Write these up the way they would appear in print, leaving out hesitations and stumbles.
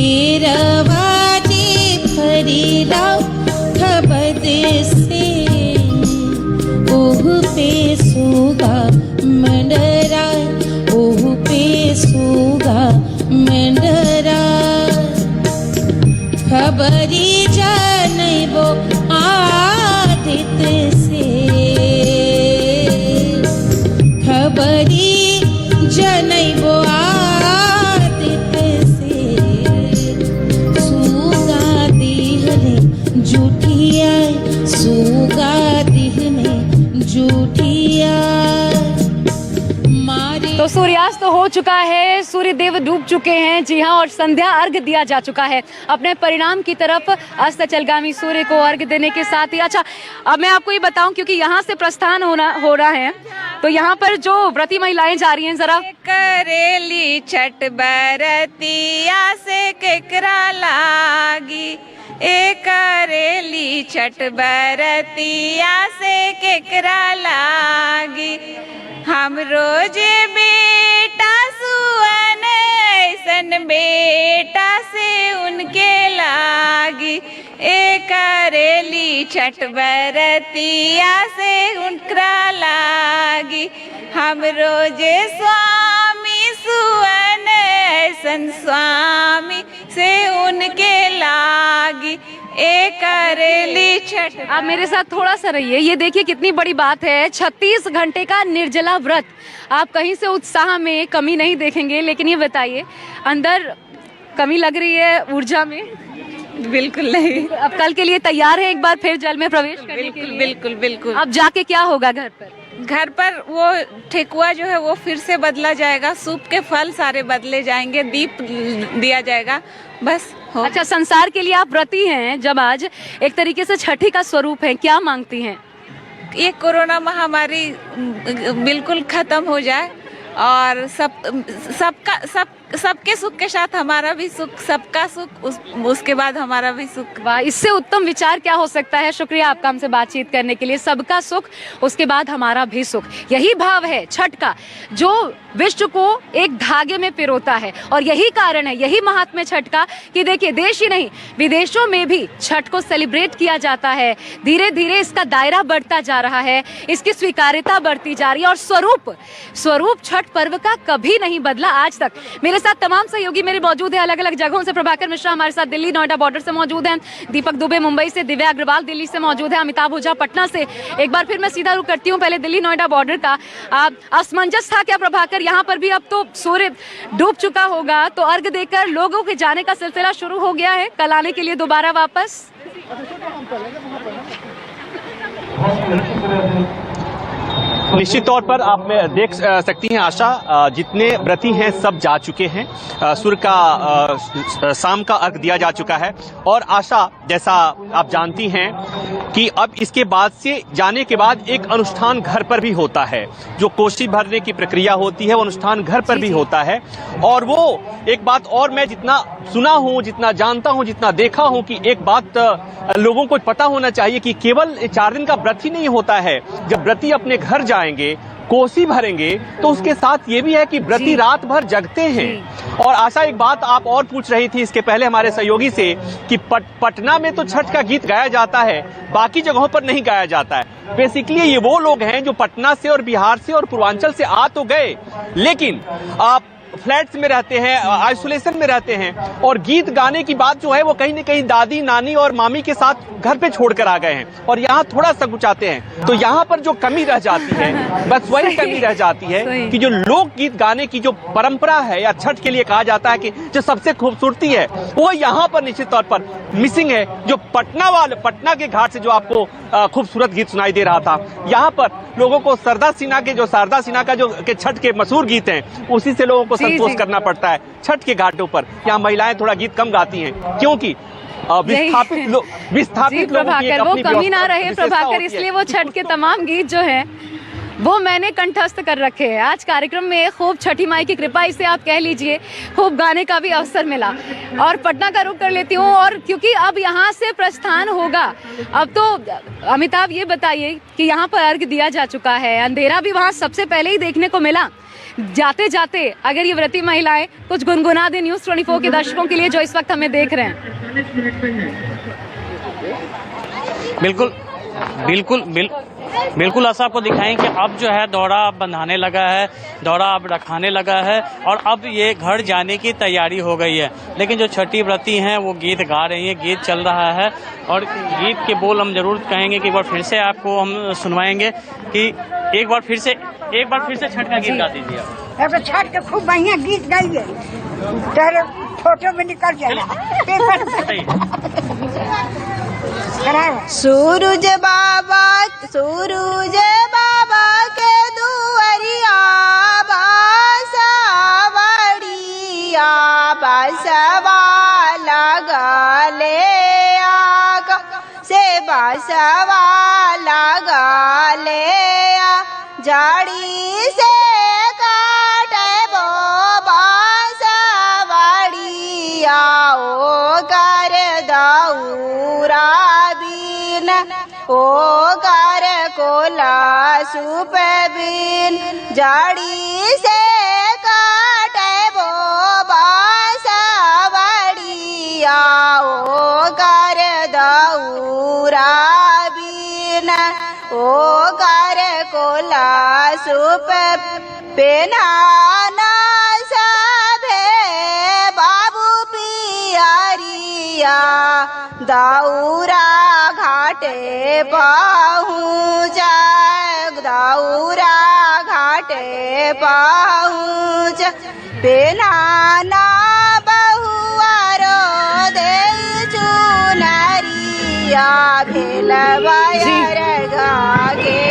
पेरवाजे भरेला खबद से ओह पे सोगा मंडरा ओह पे सोगा मंडरा खबरी जानबो आदित से खबरी जानबो आदित से सुगा दिहले जुठिया सुगा दिहले जुठिया। तो सूर्यास्त हो चुका है, सूर्य देव डूब चुके हैं, जी हाँ, और संध्या अर्घ दिया जा चुका है अपने परिणाम की तरफ अस्ताचलगामी सूर्य को अर्घ देने के साथ ही। अच्छा, अब मैं आपको ये बताऊं, क्योंकि यहाँ से प्रस्थान हो रहा है, तो यहाँ पर जो व्रती महिलाएं जा रही हैं, जरा करेली छठ बरतिया से केकरा लागी, ए करेली छठ बरतिया से केकरा लागी, हम रोज बेटा सुअन ऐसन बेटा से उनके लागी, ए करेली छठ बरतिया से उनकरा लागी, हम रोज स्वामी सुअन ऐसन स्वामी से उनके लागी, ए करेली छठ। आप मेरे साथ थोड़ा सा रहिए, ये देखिए कितनी बड़ी बात है, 36 घंटे का निर्जला व्रत। आप कहीं से उत्साह में कमी नहीं देखेंगे, लेकिन ये बताइए, अंदर कमी लग रही है ऊर्जा में? बिल्कुल नहीं। अब कल के लिए तैयार है एक बार फिर जल में प्रवेश करने के लिए? बिल्कुल बिल्कुल। अब जाके क्या होगा घर पर? घर पर वो ठेकुआ जो है वो फिर से बदला जाएगा, सूप के फल सारे बदले जाएंगे, दीप दिया जाएगा, बस हो। अच्छा, संसार के लिए आप व्रती हैं, जब आज एक तरीके से छठी का स्वरूप है, क्या मांगती हैं? ये कोरोना महामारी बिल्कुल खत्म हो जाए और सबके सुख के साथ हमारा भी सुख, सबका सुख, उसके बाद हमारा भी सुख। वाह, इससे उत्तम विचार क्या हो सकता है। शुक्रिया आपका हमसे बातचीत करने के लिए। सबका सुख, उसके बाद हमारा भी सुख, यही भाव है छठ का, जो विश्व को एक धागे में पिरोता है। और यही कारण है, यही महात्म्य छठ का, कि देखिए देश ही नहीं विदेशों में भी छठ को सेलिब्रेट किया जाता है। धीरे धीरे इसका दायरा बढ़ता जा रहा है, इसकी स्वीकार्यता बढ़ती जा रही है, और स्वरूप छठ पर्व का कभी नहीं बदला आज तक। मेरे साथ तमाम सहयोगी मेरे मौजूद है अलग अलग जगहों से। प्रभाकर मिश्रा हमारे साथ दिल्ली नोएडा बॉर्डर से मौजूद हैं, दीपक दुबे मुंबई से, दिव्या अग्रवाल दिल्ली से मौजूद है, अमिताभ ओझा पटना से। एक बार फिर मैं सीधा रुख करती हूँ पहले दिल्ली नोएडा बॉर्डर का। असमंजस था क्या प्रभाकर? यहाँ पर भी अब तो सूर्य डूब चुका होगा, तो अर्घ देकर लोगों के जाने का सिलसिला शुरू हो गया है कल आने के लिए दोबारा वापस। निश्चित तौर पर आप में देख सकती हैं आशा, जितने व्रती हैं सब जा चुके हैं, सूर्य का शाम का अर्घ दिया जा चुका है। और आशा, जैसा आप जानती हैं कि अब इसके बाद से जाने के बाद एक अनुष्ठान घर पर भी होता है, जो कोसी भरने की प्रक्रिया होती है वो अनुष्ठान घर पर भी होता है। और वो एक बात और मैं जितना सुना हूँ, जितना जानता हूँ, जितना देखा हूँ, कि एक बात लोगों को पता होना चाहिए कि केवल 4 दिन का व्रत ही नहीं होता है। जब व्रती अपने घर जाएंगे, कोसी भरेंगे, तो उसके साथ ये भी है कि व्रती रात भर जगते हैं। और आशा, एक बात आप और पूछ रही थी इसके पहले हमारे सहयोगी से, कि पटना में तो छठ का गीत गाया जाता है, बाकी जगहों पर नहीं गाया जाता है। बेसिकली ये वो लोग हैं जो पटना से और बिहार से और पूर्वांचल से आ तो गए, लेकिन आप फ्लैट्स में रहते हैं, आइसोलेशन में रहते हैं, और गीत गाने की बात जो है वो कहीं न कहीं दादी, नानी और मामी के साथ घर पे छोड़कर आ गए हैं, और यहाँ थोड़ा सा गुचाते हैं। तो यहाँ पर जो कमी रह जाती है, बस वही कमी रह जाती है कि जो लोक गीत गाने की जो परंपरा है, या छठ के लिए कहा जाता है कि जो सबसे खूबसूरती है, वो यहाँ पर निश्चित तौर पर मिसिंग है। जो पटना के घाट से जो आपको खूबसूरत गीत सुनाई दे रहा था, यहाँ पर लोगों को शारदा सिन्हा का जो छठ के मशहूर गीत हैं, उसी से लोगों को संतोष करना पड़ता है। छठ के घाटों पर यहाँ महिलाएं थोड़ा गीत कम गाती हैं, क्योंकि विस्थापित लोगों की वो कमी ना रहे प्रभाकर, इसलिए वो छठ के तमाम गीत जो है वो मैंने कंठस्थ कर रखे हैं। आज कार्यक्रम में खूब छठी माई की कृपा, इसे आप कह लीजिए, खूब गाने का भी अवसर मिला। और पटना का रुख कर लेती हूँ, और क्योंकि अब यहाँ से प्रस्थान होगा, अब तो अमिताभ ये बताइए कि यहाँ पर अर्घ दिया जा चुका है, अंधेरा भी वहाँ सबसे पहले ही देखने को मिला। जाते जाते अगर ये व्रती महिलाएं कुछ गुनगुना दे न्यूज़ 24 के दर्शकों के लिए जो इस वक्त हमें देख रहे हैं। बिल्कुल बिल्कुल बिल्कुल ऐसा आपको दिखाएं कि अब जो है दौरा अब बंधाने लगा है, दौरा अब रखाने लगा है और अब ये घर जाने की तैयारी हो गई है। लेकिन जो छठी व्रती हैं वो गीत गा रही हैं, गीत चल रहा है और गीत के बोल हम जरूर कहेंगे कि एक बार फिर से आपको हम सुनवाएंगे कि एक बार फिर से छठ का गीत गा दीजिए आप। छठ के खूब बढ़िया गीत गाइए, तेरे फोटो में निकल जाएगा पेपर सूरज बाबा के दुआरिया बासवा लगले आग से बासवा लगले जाड़ी से काटे वो बासवड़िया ओ कर दौरा बीन ओ कर कोला सुप बीन जाड़ी से काटे वो बासवड़िया ओ कर दौरा बीन ओ कर कोला सुप पेनाना सभे बाबू पियरिया दौरा घाटे पहुँच दौरा घाटे पहुँच पेनाना बहुआरो दे चुनरिया भेलवायर घागे।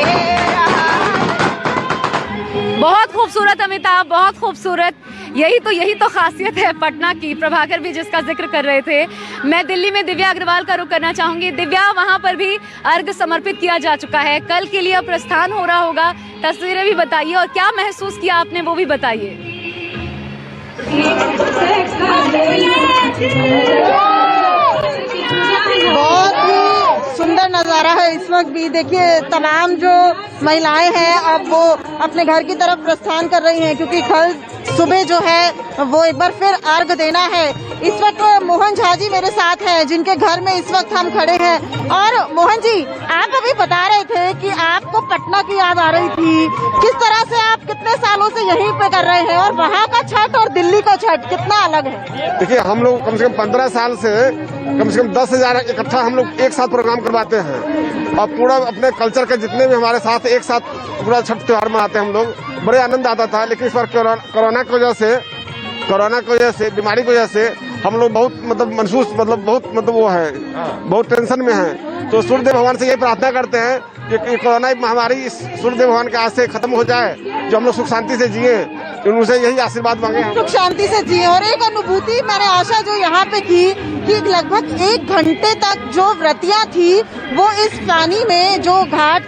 बहुत खूबसूरत अमिताभ, बहुत खूबसूरत। यही तो खासियत है पटना की। प्रभाकर भी जिसका जिक्र कर रहे थे। मैं दिल्ली में दिव्या अग्रवाल का रुख करना चाहूंगी। दिव्या, वहां पर भी अर्घ समर्पित किया जा चुका है, कल के लिए प्रस्थान हो रहा होगा, तस्वीरें भी बताइए और क्या महसूस किया आपने वो भी बताइए। बहुत ही सुंदर नज़ारा है इस वक्त भी। देखिए तमाम जो महिलाएं हैं अब वो अपने घर की तरफ प्रस्थान कर रही हैं क्योंकि कल सुबह जो है वो एक बार फिर अर्घ देना है। इस वक्त मोहन झा जी मेरे साथ हैं जिनके घर में इस वक्त हम खड़े हैं। और मोहन जी, आप अभी बता रहे थे कि आपको पटना की याद आ रही थी, किस तरह से आप कितने सालों से यहीं पे कर रहे हैं और वहाँ का छठ और दिल्ली का छठ कितना अलग है? देखिए, हम लोग कम से कम 15 साल से कम 10,000 इकट्ठा हम लोग एक साथ प्रोग्राम करवाते हैं और पूरा अपने कल्चर के जितने भी हमारे साथ एक साथ पूरा छठ त्योहार मनाते हैं हम लोग। बड़े आनंद आता था, लेकिन इस बार कोरोना की वजह से बीमारी की वजह से हम लोग बहुत बहुत टेंशन में हैं। तो सूर्यदेव भगवान से यही प्रार्थना करते हैं कि कोरोना महामारी इस सूर्यदेव भगवान के आज से खत्म हो जाए, जो हम लोग सुख शांति से जिए, उनसे यही आशीर्वाद मांगे हैं। सुख शांति से जिए। और एक अनुभूति मैंने आशा जो यहाँ पे की कि लगभग 1 घंटे तक जो व्रतियाँ थी वो इस पानी में जो घाट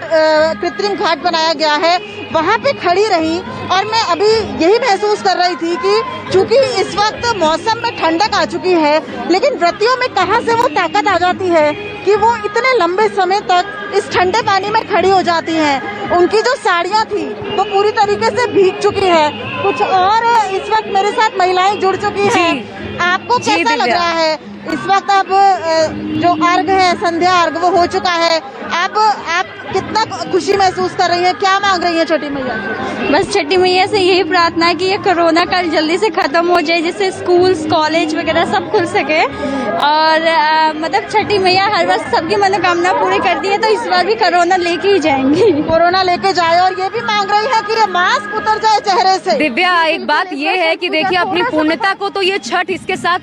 कृत्रिम घाट बनाया गया है वहाँ पे खड़ी रही। और मैं अभी यही महसूस कर रही थी कि चूंकि इस वक्त मौसम में ठंडक आ चुकी है, लेकिन व्रतियों में कहाँ से वो ताकत आ जाती है कि वो इतने लंबे समय तक इस ठंडे पानी में खड़ी हो जाती हैं। उनकी जो साड़ियाँ थी वो पूरी तरीके से भीग चुकी है। कुछ और इस वक्त मेरे साथ महिलाएं जुड़ चुकी हैं। आपको कैसा लग रहा है इस वक्त? अब जो अर्घ है, संध्या अर्घ, वो हो चुका है। अब आप कितना खुशी महसूस कर रही हैं? क्या मांग रही हैं छठी मैया से? बस छठी मैया से यही प्रार्थना है कि ये कोरोना काल जल्दी से खत्म हो जाए, जिससे स्कूल्स, कॉलेज वगैरह सब खुल सके। और मतलब छठी मैया हर वर्ष सबकी मनोकामना पूरी करती है, तो इस बार भी कोरोना लेके ही जाएंगी। कोरोना लेके जाए। और ये भी मांग रही है कि ये मास्क उतर जाए चेहरे से। दिव्या, एक बात ये है कि देखिए अपनी पूर्णता को तो ये छठ इसके साथ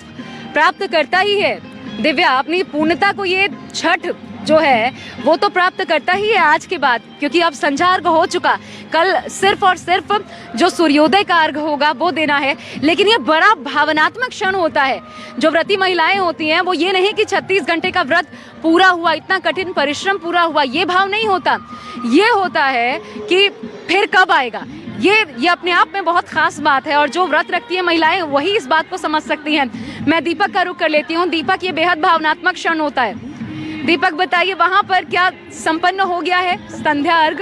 प्राप्त करता ही है। दिव्या, अपनी पूर्णता को ये छठ जो है वो तो प्राप्त करता ही है आज के बाद, क्योंकि अब संध्या अर्घ हो चुका। कल सिर्फ और सिर्फ जो सूर्योदय का अर्घ होगा वो देना है। लेकिन ये बड़ा भावनात्मक क्षण होता है। जो व्रती महिलाएं होती हैं वो ये नहीं कि 36 घंटे का व्रत पूरा हुआ, इतना कठिन परिश्रम पूरा हुआ, ये भाव नहीं होता। ये होता है कि फिर कब आएगा। ये अपने आप में बहुत खास बात है और जो व्रत रखती है महिलाएं वही इस बात को समझ सकती हैं। मैं दीपक का रुख कर लेती हूँ। दीपक, ये बेहद भावनात्मक क्षण होता है। दीपक, बताइए वहाँ पर क्या संपन्न हो गया है संध्या अर्घ?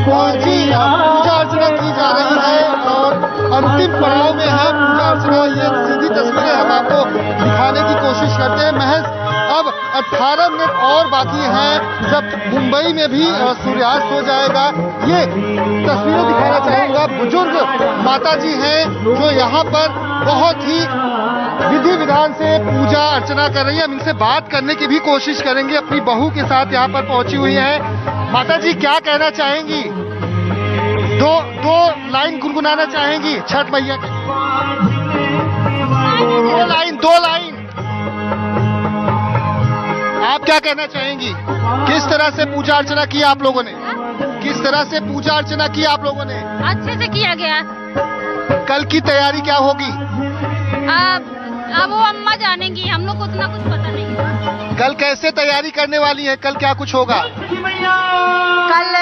जी पूजा अर्चना की जा रही है और अंतिम पड़ाव में है पूजा अर्चना। ये सीधी तस्वीरें हम आपको दिखाने की कोशिश करते हैं। महज अब 18 मिनट और बाकी हैं जब मुंबई में भी सूर्यास्त हो जाएगा। ये तस्वीरें दिखाना चाहूंगा, बुजुर्ग माता जी हैं जो यहाँ पर बहुत ही विधि विधान से पूजा अर्चना कर रही है। हम इनसे बात करने की भी कोशिश करेंगे। अपनी बहू के साथ यहाँ पर पहुंची हुई है। माता जी क्या कहना चाहेंगी? दो लाइन गुनगुनाना चाहेंगी छठ मैया के? दो लाइन आप क्या कहना चाहेंगी? किस तरह से पूजा अर्चना की आप लोगों ने? किस तरह से पूजा अर्चना की आप लोगों ने? अच्छे से किया गया। कल की तैयारी क्या होगी? अब वो अम्मा जानेंगी, हम लोग को उतना कुछ पता नहीं। कल कैसे तैयारी करने वाली है? कल क्या कुछ होगा? कल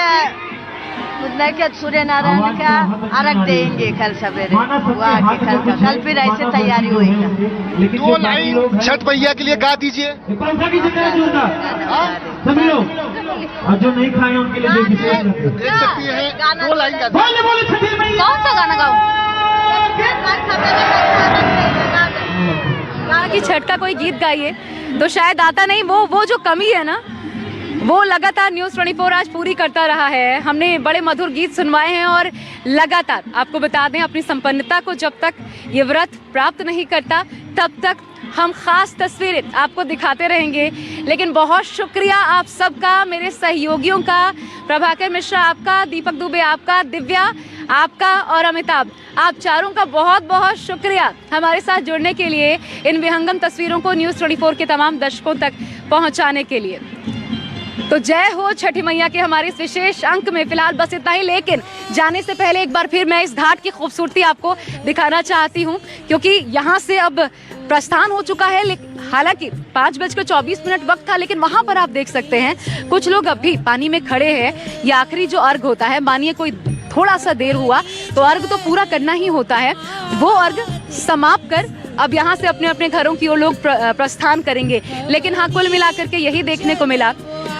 सूर्य नारायण का अर्घ देंगे कल सवेरे। कल फिर ऐसे तैयारी होगी। 2 लाइन छठ मैया के लिए गा दीजिए। जो नहीं खाए उनके लिए देख सकती है 2 लाइन गा। कौन सा गाना गाऊं? कि छठ का कोई गीत गाइए तो शायद आता नहीं। वो जो कमी है ना, वो लगातार न्यूज़ 24 आज पूरी करता रहा है। हमने बड़े मधुर गीत सुनवाए हैं और लगातार आपको बता दें, अपनी संपन्नता को जब तक ये व्रत प्राप्त नहीं करता तब तक हम खास तस्वीरें आपको दिखाते रहेंगे। लेकिन बहुत शुक्रिया आप सबका, मेरे सहयोगियों का, प्रभाकर मिश्रा आपका, दीपक दुबे आपका, दिव्या आपका और अमिताभ, आप चारों का बहुत बहुत शुक्रिया हमारे साथ जुड़ने के लिए, इन विहंगम तस्वीरों को न्यूज़ 24 के तमाम दर्शकों तक पहुंचाने के लिए। तो जय हो छठी मैया के हमारे इस विशेष अंक में फिलहाल बस इतना ही। लेकिन जाने से पहले एक बार फिर मैं इस घाट की खूबसूरती आपको दिखाना चाहती हूँ, क्योंकि यहाँ से अब प्रस्थान हो चुका है। हालांकि 5:24 वक्त था, लेकिन वहां पर आप देख सकते हैं कुछ लोग अभी पानी में खड़े हैं। ये आखिरी जो अर्घ होता है, मानिए कोई थोड़ा सा देर हुआ तो अर्घ तो पूरा करना ही होता है। वो अर्घ समाप्त कर अब यहाँ से अपने अपने घरों की ओर लोग प्रस्थान करेंगे। लेकिन हाँ, कुल मिलाकर के यही देखने को मिला,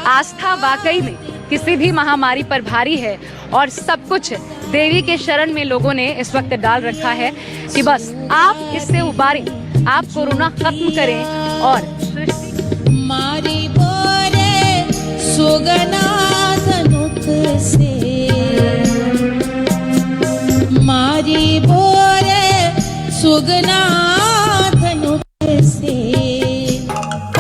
आस्था वाकई में किसी भी महामारी पर भारी है और सब कुछ देवी के शरण में लोगों ने इस वक्त डाल रखा है कि बस आप इससे उबारें, आप कोरोना खत्म करें और मारी बोरे सुगना धनुक से, मारी बोरे सुगना